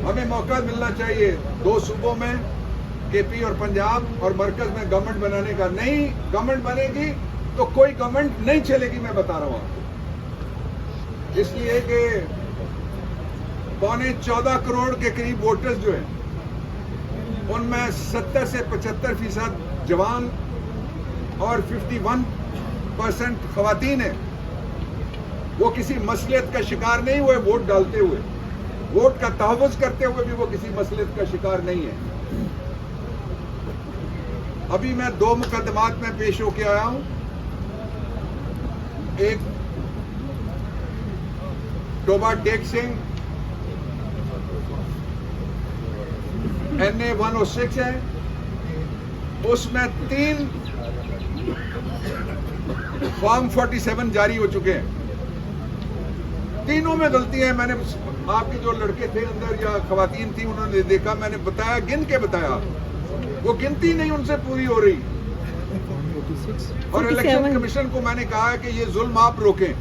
ہمیں موقع ملنا چاہیے 2 صوبوں میں کے پی اور پنجاب اور مرکز میں گورنمنٹ بنانے کا. نہیں گورنمنٹ بنے گی تو کوئی گورنمنٹ نہیں چلے گی, میں بتا رہا ہوں آپ کو. اس لیے کہ 14.25 کروڑ کے قریب ووٹرز جو ہیں ان میں 70 سے 75% جوان اور 51% خواتین ہیں. وہ کسی مصلحت کا شکار نہیں ہوئے ووٹ ڈالتے ہوئے, ووٹ کا تحفظ کرتے ہوئے بھی وہ کسی مصلحت کا شکار نہیں ہے. ابھی میں 2 مقدمات میں پیش ہو کے آیا ہوں. ایک ٹوبا ٹیک سنگھ NA 106 ہے, اس میں 3 فارم 47 جاری ہو چکے ہیں. تینوں میں غلطی ہے. میں نے آپ کے جو لڑکے تھے اندر یا خواتین تھی انہوں نے دیکھا, میں نے بتایا, گن کے بتایا, وہ گنتی نہیں ان سے پوری ہو رہی. اور الیکشن کمیشن کو میں نے کہا کہ یہ ظلم آپ روکیں.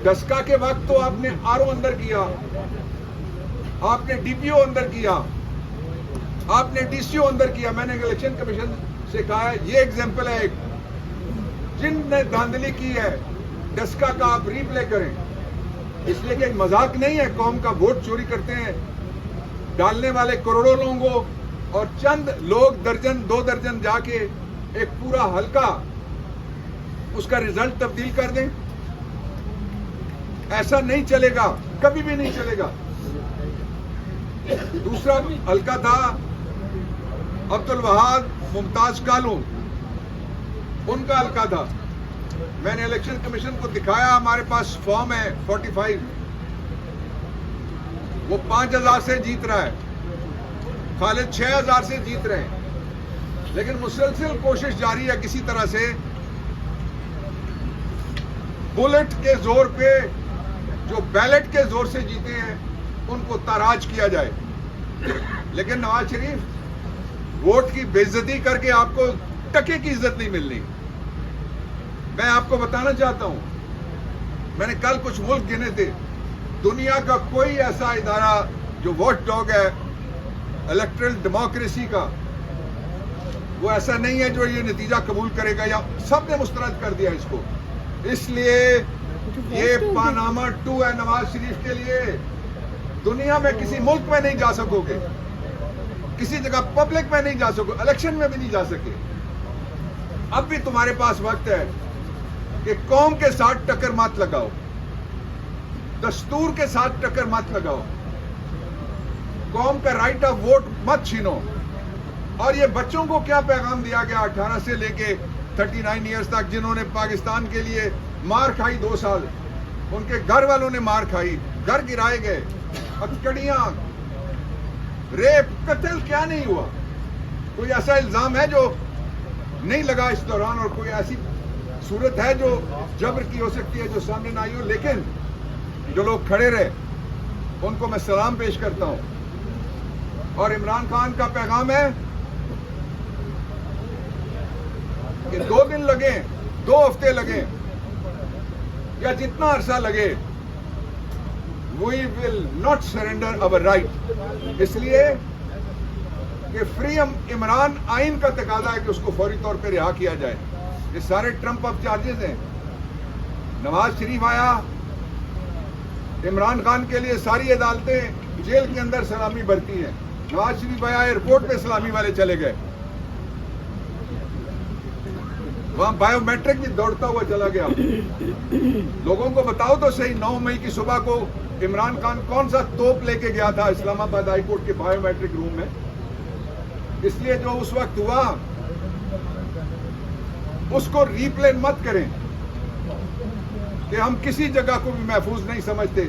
ڈسکا کے وقت تو آپ نے RO اندر کیا, آپ نے DPO اندر کیا, آپ نے DCO اندر کیا. میں نے الیکشن کمیشن سے کہا ہے یہ ایگزامپل ہے ایک, جن نے دھاندلی کی ہے ڈسکا کا آپ ری پلے کریں. اس لیے کہ مذاق نہیں ہے, قوم کا ووٹ چوری کرتے ہیں ڈالنے والے کروڑوں لوگوں, اور چند لوگ درجن 2 درجن جا کے ایک پورا حلقہ اس کا رزلٹ تبدیل کر دیں. ایسا نہیں چلے گا, کبھی بھی نہیں چلے گا. دوسرا حلقہ تھا عبد الوہاب ممتاز کالوں, ان کا حلقہ تھا. میں نے الیکشن کمیشن کو دکھایا, ہمارے پاس فارم ہے 45, وہ 5,000 سے جیت رہا ہے, خالد 6,000 سے جیت رہے ہیں. لیکن مسلسل کوشش جاری ہے کسی طرح سے بلٹ کے زور پہ جو بیلٹ کے زور سے جیتے ہیں ان کو تاراج کیا جائے. لیکن نواز شریف ووٹ کی بے عزتی کر کے آپ کو ٹکے کی عزت نہیں ملنی. میں آپ کو بتانا چاہتا ہوں, میں نے کل کچھ ملک گنے تھے, دنیا کا کوئی ایسا ادارہ جو واچ ڈاگ ہے الیکٹرل ڈیموکریسی کا, وہ ایسا نہیں ہے جو یہ نتیجہ قبول کرے گا, یا سب نے مسترد کر دیا اس کو. اس لیے یہ پاناما 2 ہے نواز شریف کے لیے. دنیا میں کسی ملک میں نہیں جا سکو گے, کسی جگہ پبلک میں نہیں جا سکو, الیکشن میں بھی نہیں جا سکے. اب بھی تمہارے پاس وقت ہے کہ قوم کے ساتھ ٹکر مت لگاؤ, دستور کے ساتھ ٹکر مت لگاؤ, قوم کا رائٹ آف ووٹ مت چھینو. اور یہ بچوں کو کیا پیغام دیا گیا 18 سے لے کے 39 ایئرز تک, جنہوں نے پاکستان کے لیے مار کھائی 2 سال, ان کے گھر والوں نے مار کھائی, گھر گرائے گئے, ہتکڑیاں, ریپ, قتل, کیا نہیں ہوا. کوئی ایسا الزام ہے جو نہیں لگا اس دوران, اور کوئی ایسی صورت ہے جو جبر کی ہو سکتی ہے جو سامنے نہ آئی ہو. لیکن جو لوگ کھڑے رہے ان کو میں سلام پیش کرتا ہوں. اور عمران خان کا پیغام ہے کہ 2 دن لگیں, 2 ہفتے لگیں, یا جتنا عرصہ لگے, we will not surrender our right. اس لیے کہ فری عمران آئین کا تقاضا ہے کہ اس کو فوری طور پہ رہا کیا جائے. یہ سارے ٹرمپ اپ چارجز ہیں. نواز شریف آیا, عمران خان کے لیے ساری عدالتیں جیل کے اندر سلامی برتی ہیں. نواز شریف آیا, ایئرپورٹ پہ سلامی والے چلے گئے, وہاں بایو میٹرک بھی دوڑتا ہوا چلا گیا. لوگوں کو بتاؤ تو صحیح, 9 مئی کی صبح کو عمران خان کون سا توپ لے کے گیا تھا اسلام آباد ہائی کورٹ کے بایو میٹرک روم میں. اس لیے جو اس وقت ہوا اس کو ری پلے مت کریں کہ ہم کسی جگہ کو بھی محفوظ نہیں سمجھتے.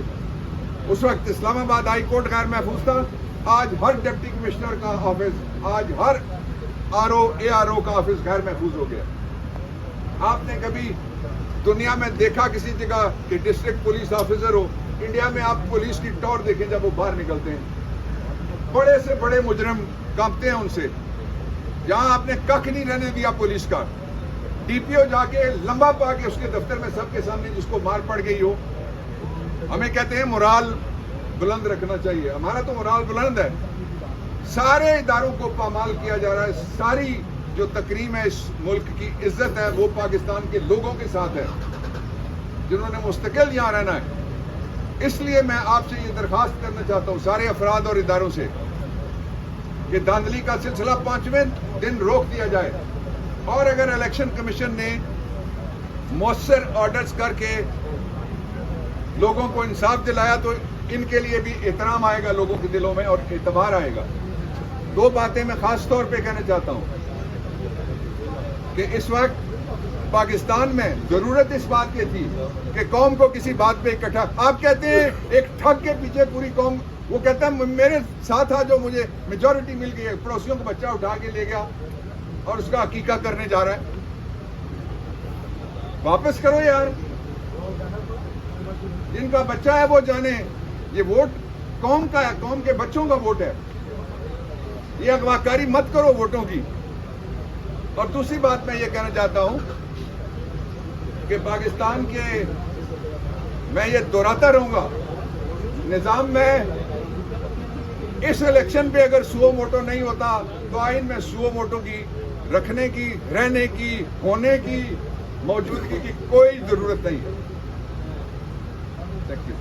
اس وقت اسلام آباد ہائی کورٹ غیر محفوظ تھا, آج ہر ڈپٹی کمشنر کا آفس, آج ہر RO ARO کا آفس غیر محفوظ ہو گیا. آپ نے کبھی دنیا میں دیکھا کسی جگہ کہ ڈسٹرکٹ پولیس آفیسر ہو؟ انڈیا میں آپ پولیس کی ٹور دیکھیں جب وہ باہر نکلتے ہیں, بڑے سے بڑے مجرم کانپتے ہیں ان سے. یہاں آپ نے ککھ نہیں رہنے دیا پولیس کا. DPO جا کے لمبا پا کے اس کے دفتر میں سب کے سامنے جس کو مار پڑ گئی ہو, ہمیں کہتے ہیں مورال بلند رکھنا چاہیے. ہمارا تو مورال بلند ہے. سارے اداروں کو پامال کیا جا رہا ہے. ساری جو تکریم ہے اس ملک کی عزت ہے وہ پاکستان کے لوگوں کے ساتھ ہے جنہوں نے مستقل یہاں رہنا ہے. اس لیے میں آپ سے یہ درخواست کرنا چاہتا ہوں سارے افراد اور اداروں سے کہ دھاندلی کا سلسلہ 5ویں دن روک دیا جائے, اور اگر الیکشن کمیشن نے مؤثر آرڈرز کر کے لوگوں کو انصاف دلایا تو ان کے لیے بھی احترام آئے گا لوگوں کے دلوں میں اور اعتبار آئے گا. 2 باتیں میں خاص طور پہ کہنا چاہتا ہوں کہ اس وقت پاکستان میں ضرورت اس بات کی تھی کہ قوم کو کسی بات پہ اکٹھا. آپ کہتے ہیں ایک ٹھگ کے پیچھے پوری قوم, وہ کہتا ہے میرے ساتھ تھا جو مجھے میجورٹی مل گئی ہے, پڑوسیوں کو بچہ اٹھا کے لے گیا اور اس کا عقیقہ کرنے جا رہا ہے. واپس کرو یار, جن کا بچہ ہے وہ جانے. یہ ووٹ قوم کا ہے, قوم کے بچوں کا ووٹ ہے. یہ اغواکاری مت کرو ووٹوں کی. اور دوسری بات میں یہ کہنا چاہتا ہوں کہ پاکستان کے, میں یہ دہراتا رہوں گا, نظام میں اس الیکشن پہ اگر سو موٹو نہیں ہوتا تو آئین میں سو موٹو کی رکھنے کی, رہنے کی, ہونے کی, موجودگی کی کوئی ضرورت نہیں ہے. Thank you.